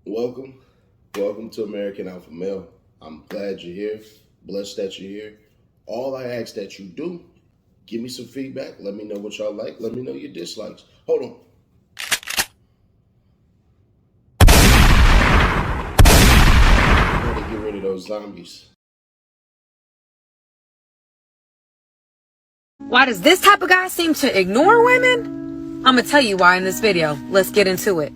Welcome. Welcome to American Alpha Male. I'm glad you're here. Blessed that you're here. All I ask that you do, give me some feedback. Let me know what y'all like. Let me know your dislikes. Hold on. Gotta get rid of those zombies. Why does this type of guy seem to ignore women? I'm gonna tell you why in this video. Let's get into it.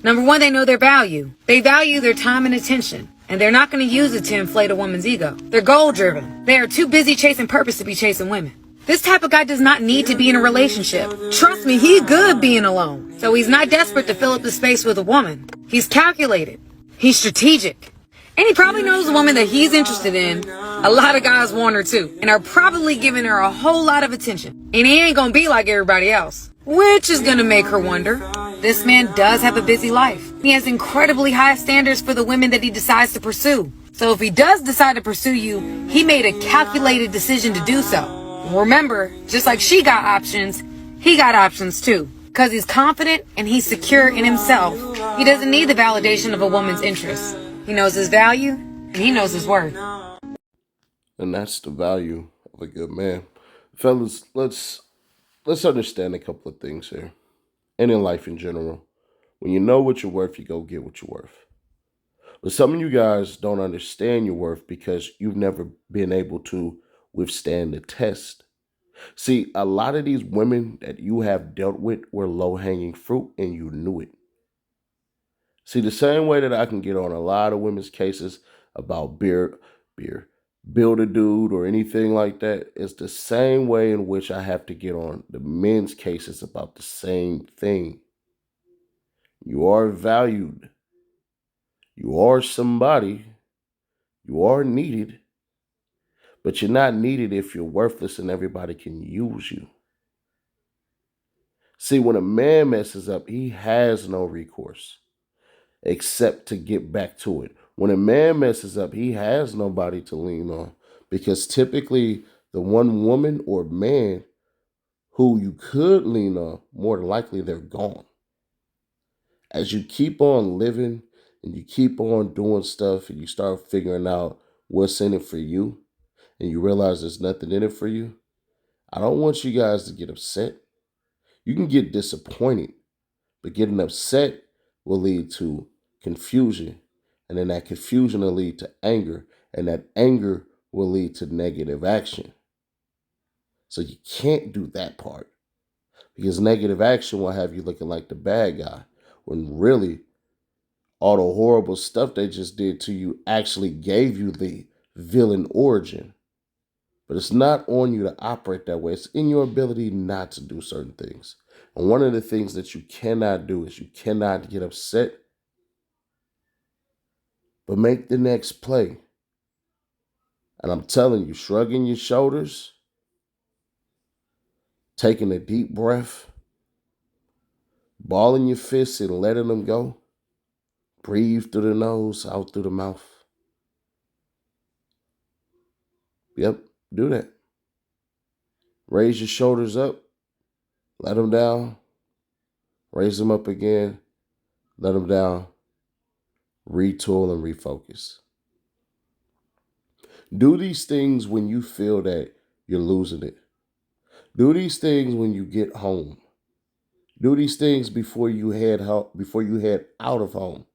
Number one, they know their value. They value their time and attention, and they're not gonna use it to inflate a woman's ego. They're goal driven. They are too busy chasing purpose to be chasing women. This type of guy does not need to be in a relationship. Trust me, he's good being alone. So he's not desperate to fill up the space with a woman. He's calculated. He's strategic. And he probably knows the woman that he's interested in. A lot of guys want her too, and are probably giving her a whole lot of attention. And he ain't gonna be like everybody else, which is gonna make her wonder. This man does have a busy life. He has incredibly high standards for the women that he decides to pursue. So if he does decide to pursue you, he made a calculated decision to do so. Remember, just like she got options, he got options too. Because he's confident and he's secure in himself, he doesn't need the validation of a woman's interests. He knows his value, and he knows his worth. And that's the value of a good man. Fellas, let's understand a couple of things here. And in life in general. When you know what you're worth, you go get what you're worth. But some of you guys don't understand your worth because you've never been able to withstand the test. See, a lot of these women that you have dealt with were low hanging fruit and you knew it. See, the same way that I can get on a lot of women's cases about beer, build a dude or anything like that, it's the same way in which I have to get on the men's cases about the same thing. You are valued. You are somebody. You are needed. But you're not needed if you're worthless and everybody can use you. See, when a man messes up, he has no recourse except to get back to it. When a man messes up, he has nobody to lean on because typically the one woman or man who you could lean on, more than likely they're gone. As you keep on living and you keep on doing stuff and you start figuring out what's in it for you and you realize there's nothing in it for you, I don't want you guys to get upset. You can get disappointed, but getting upset will lead to confusion. And then that confusion will lead to anger. And that anger will lead to negative action. So you can't do that part because negative action will have you looking like the bad guy when really all the horrible stuff they just did to you actually gave you the villain origin. But it's not on you to operate that way. It's in your ability not to do certain things. And one of the things that you cannot do is you cannot get upset, but make the next play. And I'm telling you, shrugging your shoulders, taking a deep breath, balling your fists and letting them go. Breathe through the nose, out through the mouth. Yep, do that. Raise your shoulders up, let them down, raise them up again, let them down, retool and refocus. Do these things when you feel that you're losing it. Do these things when you get home. Do these things before you head out of home.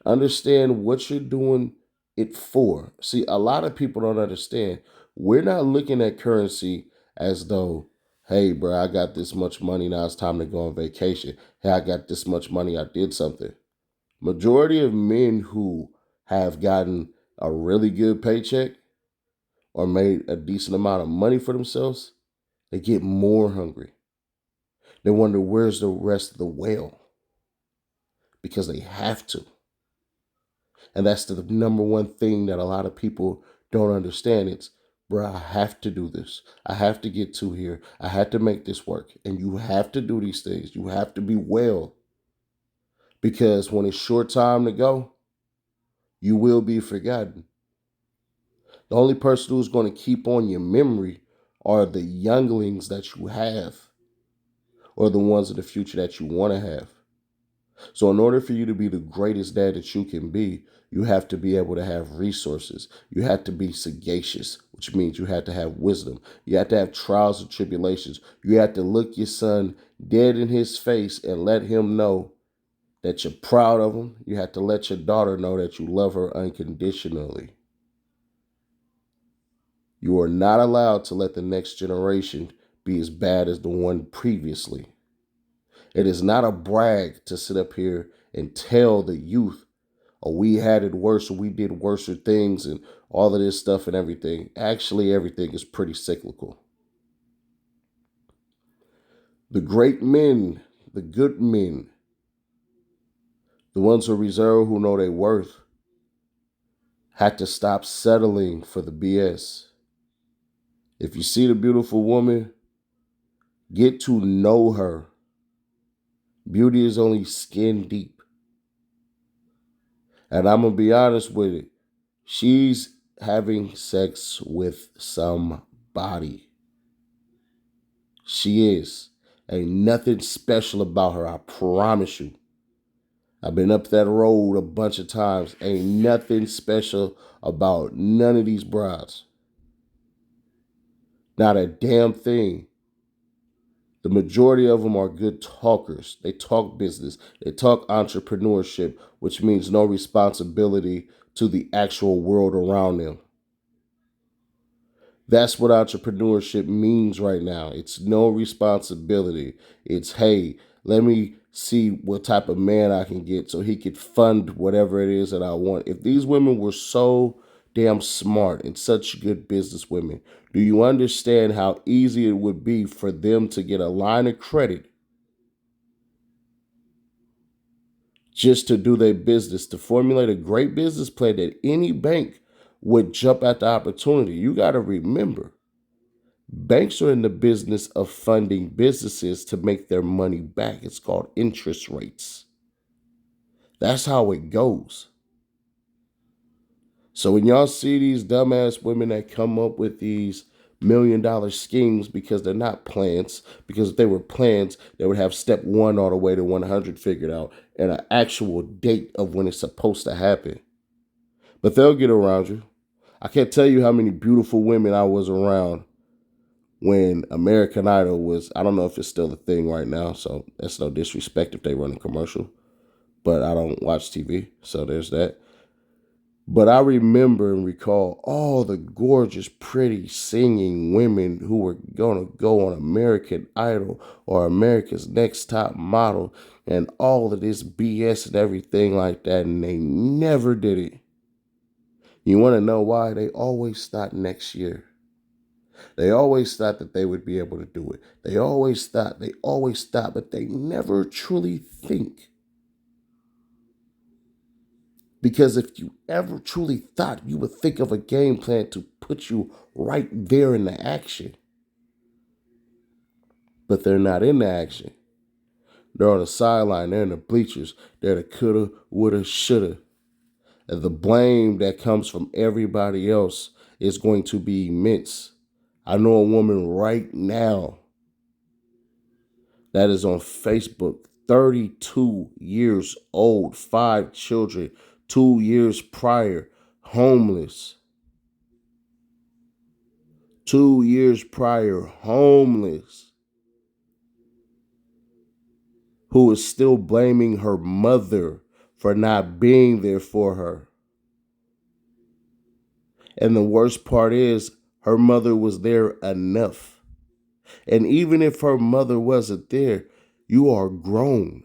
Understand what you're doing it for. See, a lot of people don't understand. We're not looking at currency as though, hey, bro, I got this much money. Now it's time to go on vacation. Hey, I got this much money. I did something. Majority of men who have gotten a really good paycheck or made a decent amount of money for themselves, they get more hungry. They wonder where's the rest of the whale because they have to. And that's the number one thing that a lot of people don't understand. It's, bro, I have to do this. I have to get to here. I have to make this work. And you have to do these things. You have to be well. Because when it's short time to go, you will be forgotten. The only person who's going to keep on your memory are the younglings that you have or the ones in the future that you want to have. So in order for you to be the greatest dad that you can be, you have to be able to have resources. You have to be sagacious, which means you have to have wisdom. You have to have trials and tribulations. You have to look your son dead in his face and let him know that you're proud of him. You have to let your daughter know that you love her unconditionally. You are not allowed to let the next generation be as bad as the one previously. It is not a brag to sit up here and tell the youth, oh, we had it worse, or we did worse things, and all of this stuff and everything. Actually, everything is pretty cyclical. The great men, the good men, the ones who reserve, who know their worth, had to stop settling for the BS. If you see the beautiful woman, get to know her. Beauty is only skin deep. And I'm going to be honest with it. She's having sex with somebody. She is. Ain't nothing special about her, I promise you. I've been up that road a bunch of times. Ain't nothing special about none of these brides. Not a damn thing. The majority of them are good talkers. They talk business. They talk entrepreneurship, which means no responsibility to the actual world around them. That's what entrepreneurship means right now. It's no responsibility. It's, hey, let me see what type of man I can get so he could fund whatever it is that I want. If these women were so damn smart and such good business women, do you understand how easy it would be for them to get a line of credit just to do their business, to formulate a great business plan that any bank would jump at the opportunity? You got to remember, banks are in the business of funding businesses to make their money back. It's called interest rates. That's how it goes. So when y'all see these dumbass women that come up with these $1 million schemes because they're not plans, because if they were plans, they would have step 1 all the way to 100 figured out and an actual date of when it's supposed to happen. But they'll get around you. I can't tell you how many beautiful women I was around when American Idol was, I don't know if it's still a thing right now, so that's no disrespect if they run a commercial, but I don't watch TV, so there's that. But I remember and recall all the gorgeous, pretty singing women who were going to go on American Idol or America's Next Top Model and all of this BS and everything like that, and they never did it. You want to know why? They always thought next year. They always thought that they would be able to do it. They always thought, but they never truly think. Because if you ever truly thought, you would think of a game plan to put you right there in the action. But they're not in the action. They're on the sideline. They're in the bleachers. They're the coulda, woulda, shoulda. And the blame that comes from everybody else is going to be immense. I know a woman right now that is on Facebook, 32 years old, 5 children, 2 years prior, homeless. 2 years prior, homeless. Who is still blaming her mother for not being there for her. And the worst part is, her mother was there enough. And even if her mother wasn't there, you are grown.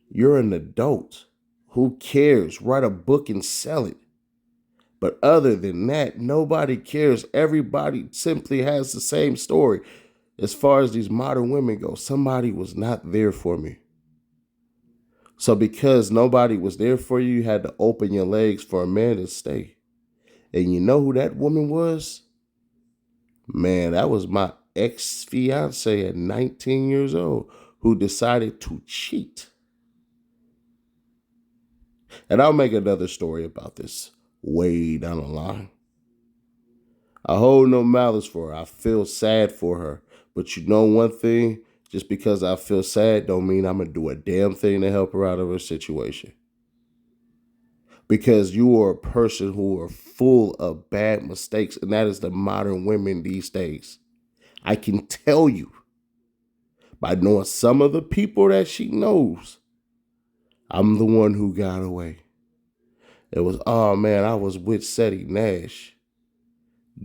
You're an adult. Who cares? Write a book and sell it. But other than that, nobody cares. Everybody simply has the same story. As far as these modern women go, somebody was not there for me. So because nobody was there for you, you had to open your legs for a man to stay. And you know who that woman was? Man, that was my ex-fiance at 19 years old who decided to cheat. And I'll make another story about this way down the line. I hold no malice for her. I feel sad for her. But you know one thing? Just because I feel sad don't mean I'm going to do a damn thing to help her out of her situation. Because you are a person who are full of bad mistakes, and that is the modern women these days. I can tell you by knowing some of the people that she knows, I'm the one who got away. It was, oh man, I was with Seti Nash.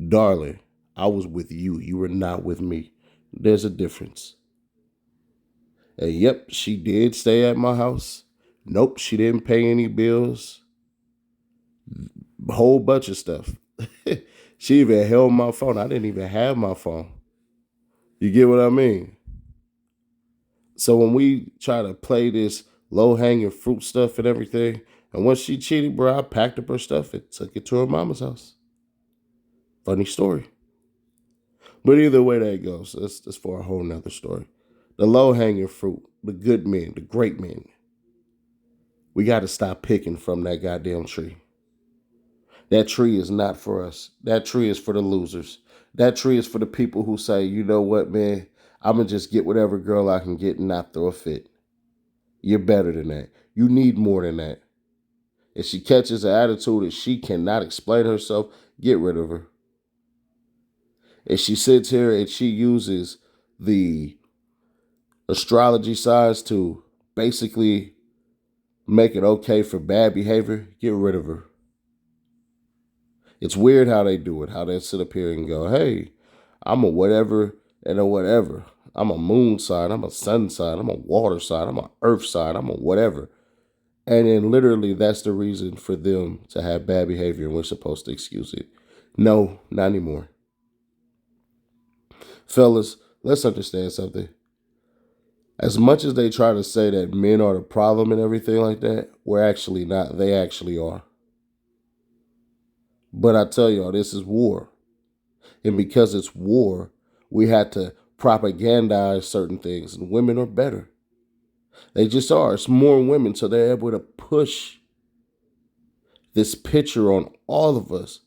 Darling, I was with you. You were not with me. There's a difference. And yep, she did stay at my house. Nope, she didn't pay any bills. A whole bunch of stuff. She even held my phone. I didn't even have my phone. You get what I mean? So when we try to play this low-hanging fruit stuff and everything, and once she cheated, bro, I packed up her stuff and took it to her mama's house. Funny story. But either way that goes, that's for a whole nother story. The low-hanging fruit, the good men, the great men. We got to stop picking from that goddamn tree. That tree is not for us. That tree is for the losers. That tree is for the people who say, you know what, man, I'm going to just get whatever girl I can get and not throw a fit. You're better than that. You need more than that. If she catches an attitude that she cannot explain herself, get rid of her. If she sits here and she uses the astrology signs to basically make it okay for bad behavior, get rid of her. It's weird how they do it, how they sit up here and go, hey, I'm a whatever and a whatever. I'm a moon sign, I'm a sun sign, I'm a water sign, I'm an earth sign, I'm a whatever. And then literally that's the reason for them to have bad behavior and we're supposed to excuse it. No, not anymore. Fellas, let's understand something. As much as they try to say that men are the problem and everything like that, we're actually not. They actually are. But I tell y'all, this is war. And because it's war, we had to propagandize certain things. And women are better. They just are. It's more women, so they're able to push this picture on all of us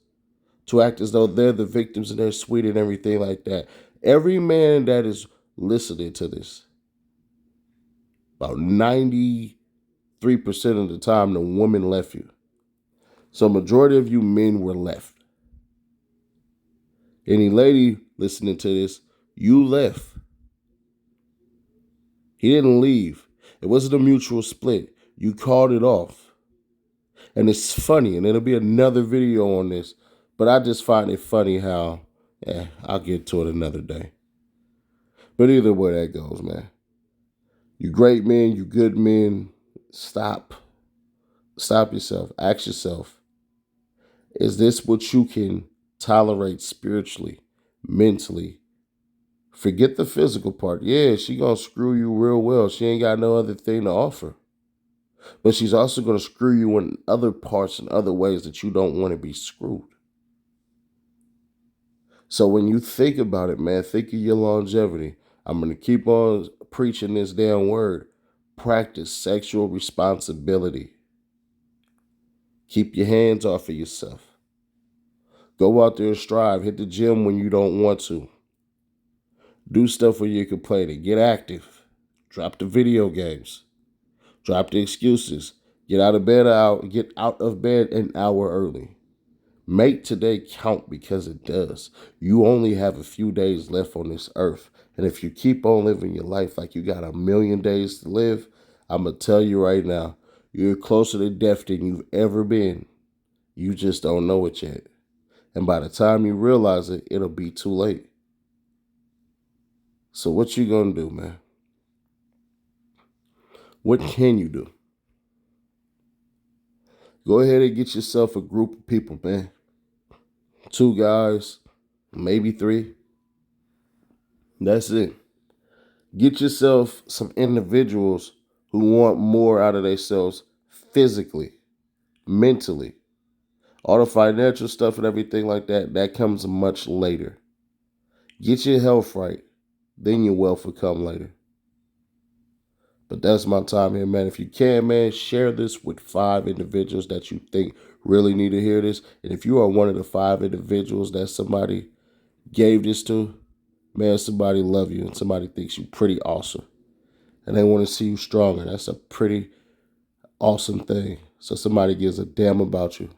to act as though they're the victims and they're sweet and everything like that. Every man that is listening to this, about 93% of the time, the woman left you. So majority of you men were left. Any lady listening to this, you left. He didn't leave. It wasn't a mutual split. You called it off. And it's funny, and it'll be another video on this, but I just find it funny how, I'll get to it another day. But either way that goes, man. You great men, you good men, stop. Stop yourself. Ask yourself, is this what you can tolerate spiritually, mentally? Forget the physical part. Yeah, she gonna screw you real well. She ain't got no other thing to offer. But she's also gonna screw you in other parts and other ways that you don't want to be screwed. So when you think about it, man, think of your longevity. I'm gonna keep on preaching this damn word. Practice sexual responsibility. Keep your hands off of yourself. Go out there and strive. Hit the gym when you don't want to. Do stuff where you're complaining. Get active. Drop the video games. Drop the excuses. Get out of bed an hour early. Make today count because it does. You only have a few days left on this earth. And if you keep on living your life like you got 1,000,000 days to live, I'm going to tell you right now, you're closer to death than you've ever been. You just don't know it yet. And by the time you realize it, it'll be too late. So what you gonna do, man? What can you do? Go ahead and get yourself a group of people, man. 2 guys, maybe 3. That's it. Get yourself some individuals who want more out of themselves physically, mentally. All the financial stuff and everything like that, that comes much later. Get your health right, then your wealth will come later. But that's my time here, man. If you can, man, share this with 5 individuals that you think really need to hear this. And if you are one of the 5 individuals that somebody gave this to, Man, somebody love you and somebody thinks you pretty awesome. And they want to see you stronger. That's a pretty awesome thing. So somebody gives a damn about you.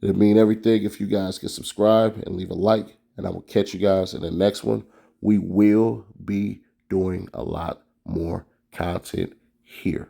It'd mean everything if you guys can subscribe and leave a like. And I will catch you guys in the next one. We will be doing a lot more content here.